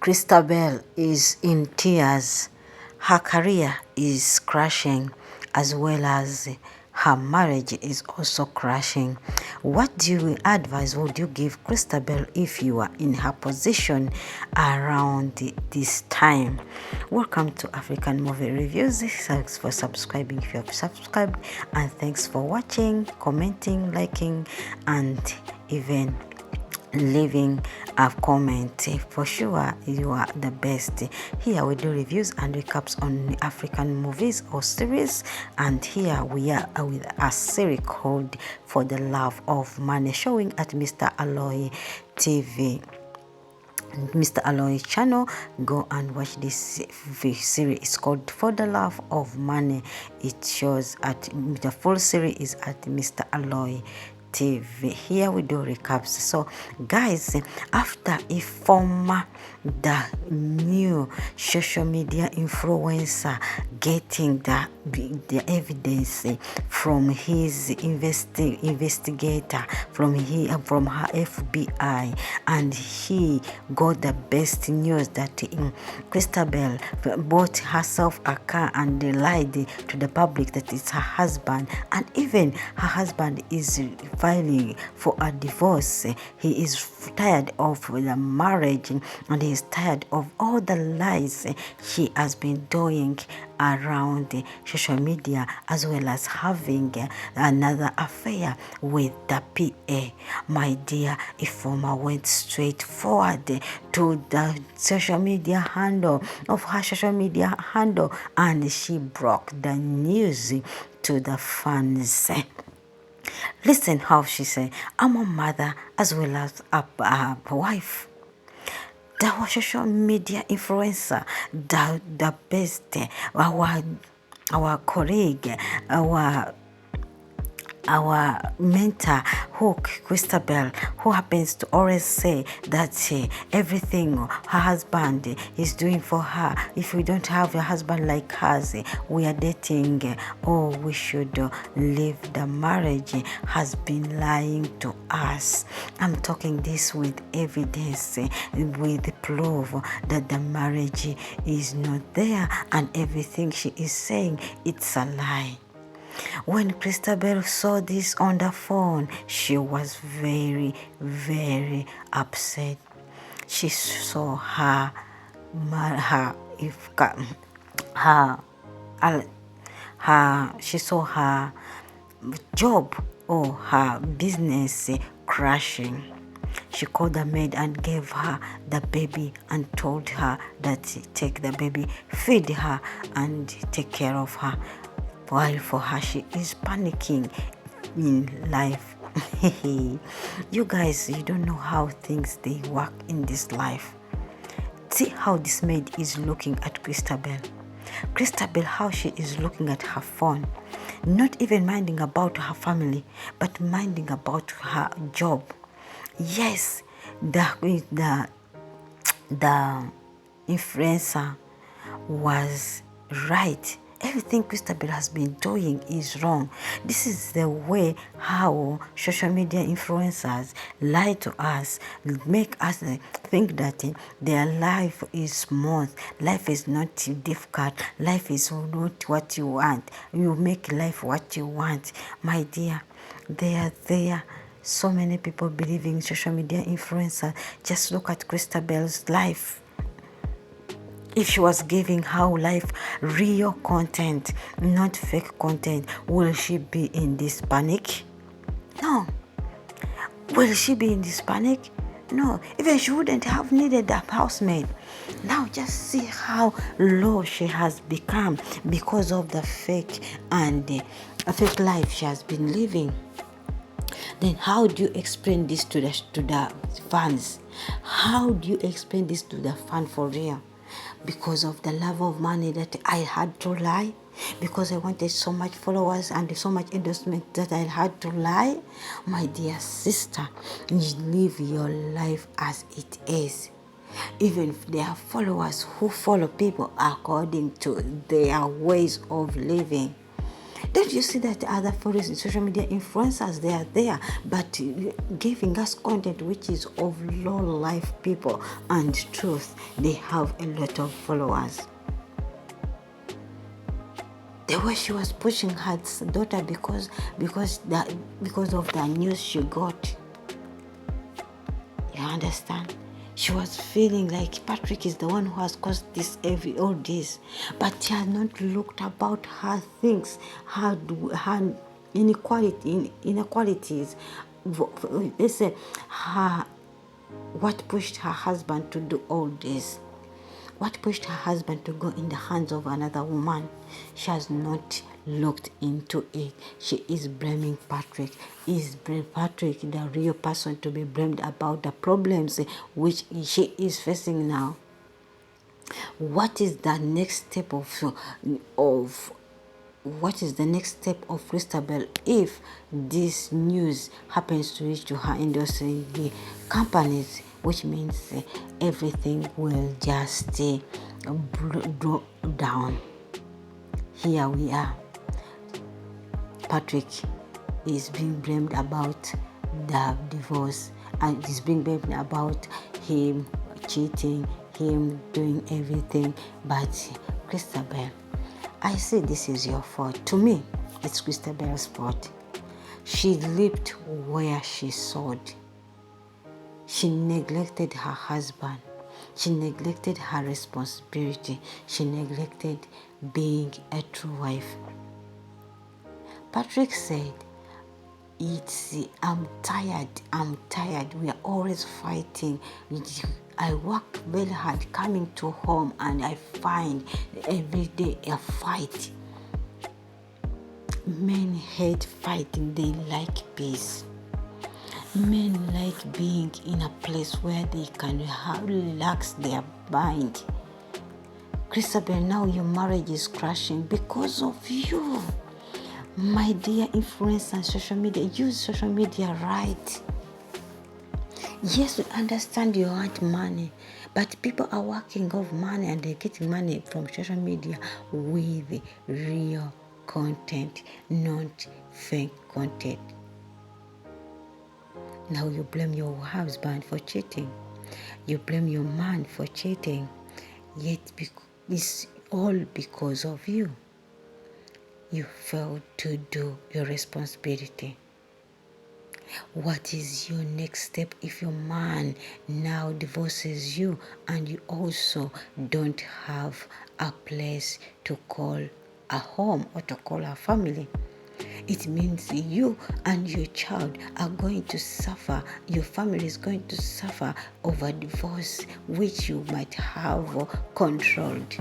Christabel is in tears. Her career is crashing as well as her marriage is also crashing. What advice would you give Christabel if you are in her position around this time? Welcome to African Movie Reviews. Thanks for subscribing if you have subscribed, and thanks for watching, commenting, liking, and even leaving a comment. For sure you are the best. Here we do reviews and recaps on African movies or series, and here we are with a series called For the Love of Money, showing at Mr ALOY TV, Mr ALOY channel. Go and watch this series. It's called For the Love of Money. It shows at the full series is at Mr ALOY TV. Here we do recaps. So guys, after a former the new social media influencer getting the evidence from his investigator, from her FBI, and he got the best news that Christabel bought herself a car and lied to the public that it's her husband, and even her husband is filing for a divorce. He is tired of the marriage, and he is tired of all the lies she has been doing around social media, as well as having another affair with the PA. My dear, Ifoma went straight forward to the social media handle of her social media handle, and she broke the news to the fans. Listen how she said, I'm a mother as well as a wife. The social media influencer, the best, our colleague, our mentor, Christabel, who happens to always say that everything her husband is doing for her, if we don't have a husband like hers, we are dating, or we should leave the marriage, has been lying to us. I'm talking this with evidence, with proof that the marriage is not there, and everything she is saying, it's a lie. When Christabel saw this on the phone, she was very, very upset. She saw her she saw her job or her business crashing. She called the maid and gave her the baby and told her that take the baby, feed her, and take care of her. While for her, she is panicking in life. You guys, you don't know how things they work in this life. See how this maid is looking at Christabel. Christabel, how she is looking at her phone, not even minding about her family, but minding about her job. Yes, the influencer was right. Everything Christabel has been doing is wrong. This is the way how social media influencers lie to us, make us think that their life is smooth, life is not difficult, life is not what you want. You make life what you want. My dear, they are there. So many people believing social media influencer. Just look at Christabel's life. If she was giving how life real content, not fake content, will she be in this panic? No. Will she be in this panic? No. Even she wouldn't have needed a housemaid. Now just see how low she has become because of the fake and fake life she has been living. Then how do you explain this to the fans? How do you explain this to the fan for real? Because of the love of money that I had to lie, because I wanted so much followers and so much endorsement that I had to lie. My dear sister, live your life as it is. Even if there are followers who follow people according to their ways of living, Don't you see that other followers in social media influencers, they are there, but giving us content which is of low life people and truth? They have a lot of followers. The way she was pushing her daughter because of the news she got. You understand? She was feeling like Patrick is the one who has caused all this, but she had not looked about her things, her inequalities. They say what pushed her husband to do all this. What pushed her husband to go in the hands of another woman? She has not looked into it. She is blaming Patrick. Is Patrick the real person to be blamed about the problems which she is facing now? What is the next step of Christabel if this news happens to reach to her industry, the companies, which means everything will just drop down. Here we are. Patrick is being blamed about the divorce, and is being blamed about him cheating, him doing everything. But Christabel, I say this is your fault. To me, it's Christabel's fault. She lived where she sowed. She neglected her husband. She neglected her responsibility. She neglected being a true wife. Patrick said, I'm tired. We are always fighting. I work very hard coming to home and I find every day a fight. Men hate fighting, they like peace. Men like being in a place where they can relax their mind. Christabel, now your marriage is crashing because of you. My dear influencer on social media, use social media right. Yes, we understand you want money, but people are working off money and they're getting money from social media with real content, not fake content. Now you blame your husband for cheating. You blame your man for cheating. Yet it's all because of you. You failed to do your responsibility. What is your next step if your man now divorces you and you also don't have a place to call a home or to call a family? It means you and your child are going to suffer. Your family is going to suffer over divorce, which you might have controlled.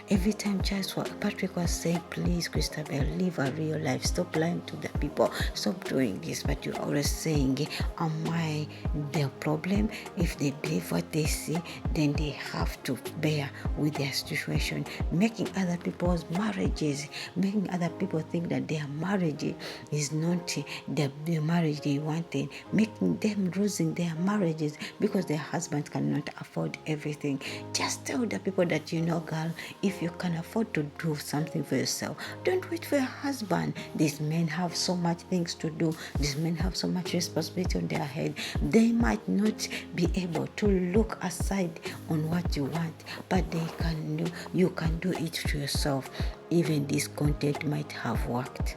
Every time Patrick was saying, please, Christabel, live a real life. Stop lying to the people. Stop doing this. But you're always saying, am I the problem? If they believe what they see, then they have to bear with their situation. Making other people's marriages, making other people think that their marriage is not the marriage they wanted. Making them losing their marriages because their husband cannot afford everything. Just tell the people that, girl, if you can afford to do something for yourself, don't wait for your husband. These men have so much things to do. These men have so much responsibility on their head. They might not be able to look aside on what you want, but you can do it to yourself. Even this content might have worked.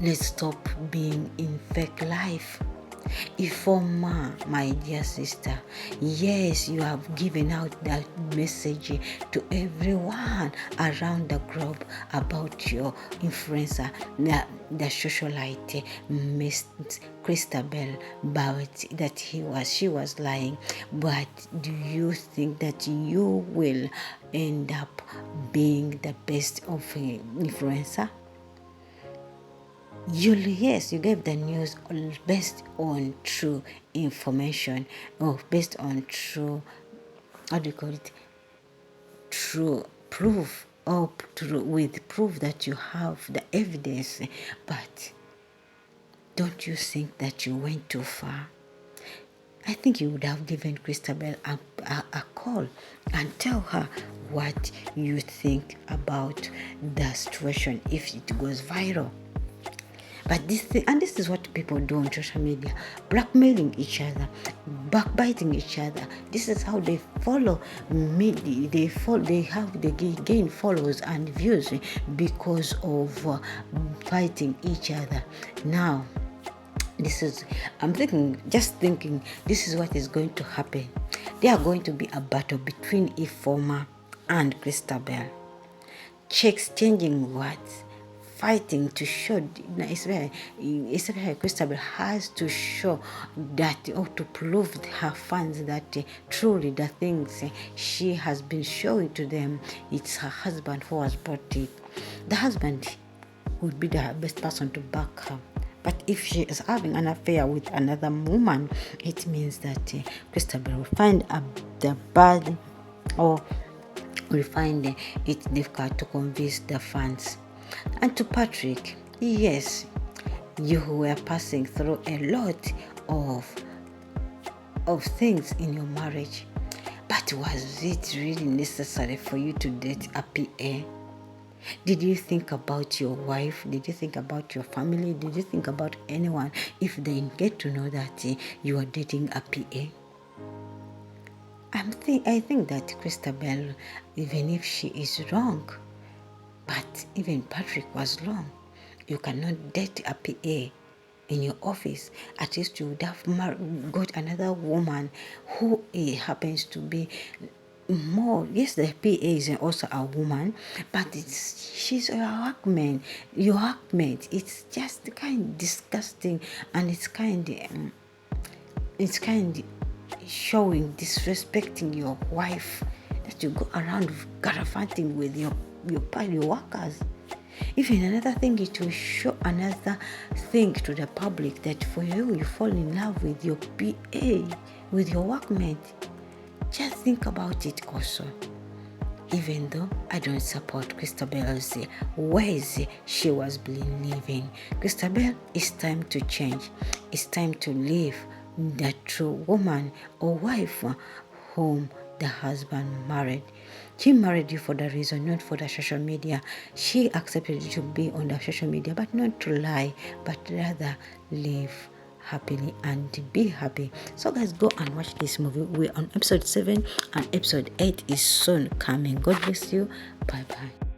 Let's stop being in fake life. Informer, my dear sister, yes, you have given out that message to everyone around the globe about your influencer, the socialite, Miss Christabel, about that she was lying. But do you think that you will end up being the best of influencer? You gave the news based on true information, or based on true, true proof, or with proof that you have the evidence. But don't you think that you went too far? I think you would have given Christabel a call and tell her what you think about the situation if it goes viral. But this is what people do on social media: blackmailing each other, backbiting each other. This is how they follow me. They gain followers and views because of fighting each other. Now, this is just thinking this is what is going to happen. There are going to be a battle between Ifoma and Christabel, exchanging words, fighting to show. Especially Christabel has to show that, or to prove her fans that truly the things she has been showing to them, it's her husband who has brought it. The husband would be the best person to back her. But if she is having an affair with another woman, it means that Christabel will find the bad, or will find it difficult to convince the fans. And to Patrick, yes, you were passing through a lot of things in your marriage, but was it really necessary for you to date a PA? Did you think about your wife? Did you think about your family? Did you think about anyone if they get to know that you are dating a PA? I think that Christabel, even if she is wrong, but even Patrick was wrong. You cannot date a PA in your office. At least you would have got another woman who happens to be more. Yes, the PA is also a woman, but she's a workmate. Your workmate. It's just kind of disgusting, and it's kind of showing disrespecting your wife, that you go around gallivanting with your workers. Even another thing, it will show another thing to the public that for you fall in love with your PA, with your workmate. Just think about it also. Even though I don't support Christabel's ways she was believing, Christabel, it's time to change. It's time to live the true woman or wife whom the husband married. She married you for the reason, not for the social media. She accepted you to be on the social media, but not to lie, but rather live happily and be happy. So guys, go and watch this movie. We're on episode 7 and episode 8 is soon coming. God bless you. Bye bye.